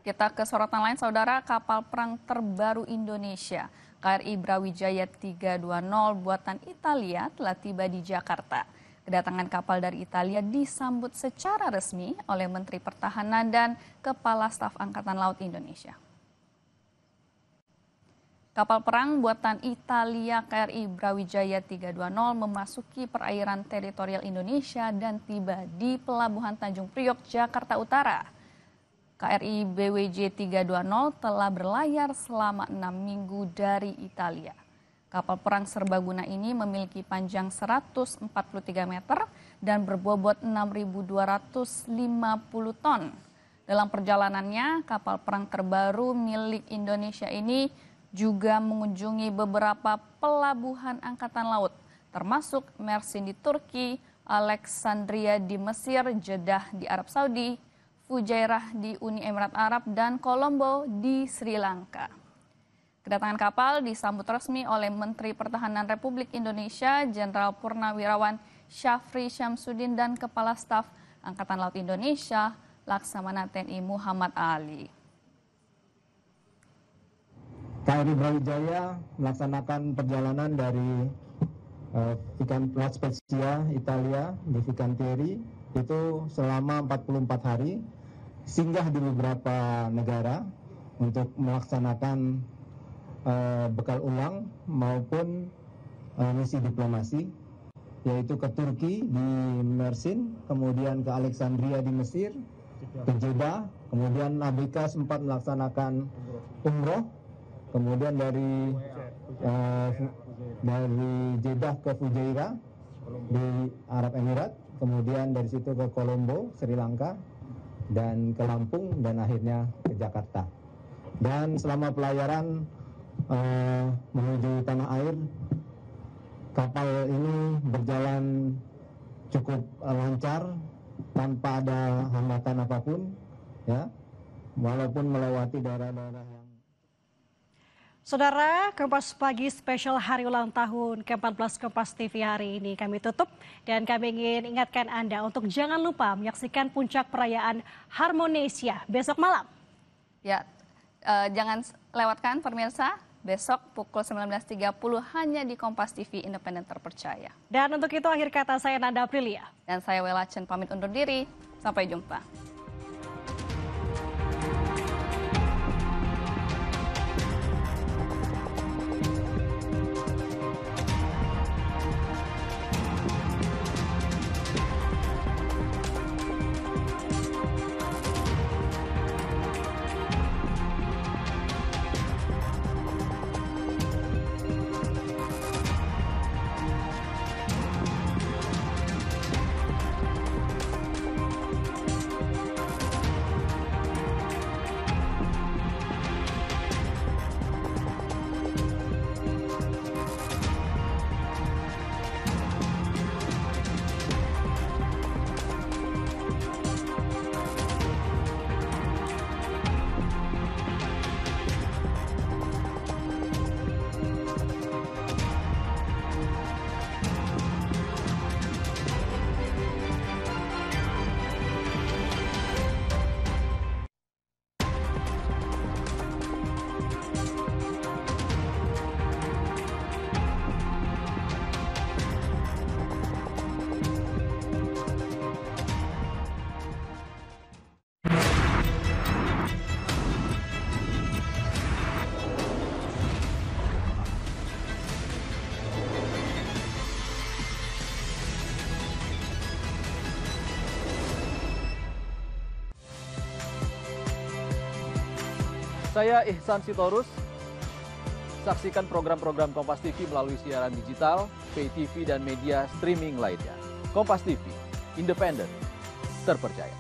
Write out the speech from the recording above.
Kita ke sorotan lain, Saudara. Kapal perang terbaru Indonesia, KRI Brawijaya 320 buatan Italia telah tiba di Jakarta. Kedatangan kapal dari Italia disambut secara resmi oleh Menteri Pertahanan dan Kepala Staf Angkatan Laut Indonesia. Kapal perang buatan Italia KRI Brawijaya 320 memasuki perairan teritorial Indonesia dan tiba di Pelabuhan Tanjung Priok, Jakarta Utara. KRI BWJ 320 telah berlayar selama 6 minggu dari Italia. Kapal perang serbaguna ini memiliki panjang 143 meter dan berbobot 6.250 ton. Dalam perjalanannya, kapal perang terbaru milik Indonesia ini juga mengunjungi beberapa pelabuhan angkatan laut, termasuk Mersin di Turki, Alexandria di Mesir, Jeddah di Arab Saudi, Fujairah di Uni Emirat Arab, dan Kolombo di Sri Lanka. Kedatangan kapal disambut resmi oleh Menteri Pertahanan Republik Indonesia, Jenderal Purnawirawan Syafri Syamsuddin, dan Kepala Staf Angkatan Laut Indonesia, Laksamana TNI Muhammad Ali. KRI Brawijaya melaksanakan perjalanan dari Laut Spezia, Italia, di Fincantieri, itu selama 44 hari, singgah di beberapa negara untuk melaksanakan bekal ulang maupun misi diplomasi, yaitu ke Turki di Mersin, kemudian ke Alexandria di Mesir, ke Jeddah, kemudian ABK sempat melaksanakan umroh, kemudian dari Jeddah ke Fujairah di Arab Emirat, kemudian dari situ ke Kolombo, Sri Lanka, dan ke Lampung, dan akhirnya ke Jakarta. Dan selama pelayaran menuju tanah air, kapal ini berjalan cukup lancar tanpa ada hambatan apapun, ya, walaupun melewati daerah-daerah yang. Saudara, Kompas Pagi spesial hari ulang tahun ke-14 Kompas TV hari ini kami tutup, dan kami ingin ingatkan Anda untuk jangan lupa menyaksikan puncak perayaan Harmonesia besok malam. Ya, jangan lewatkan pemirsa, besok pukul 19.30 hanya di Kompas TV Independen Terpercaya. Dan untuk itu akhir kata saya Nanda Aprilia. Dan saya Wela Chen pamit undur diri, sampai jumpa. Saya Ihsan Sitorus. Saksikan program-program Kompas TV melalui siaran digital, pay TV, dan media streaming lainnya. Kompas TV, independen, terpercaya.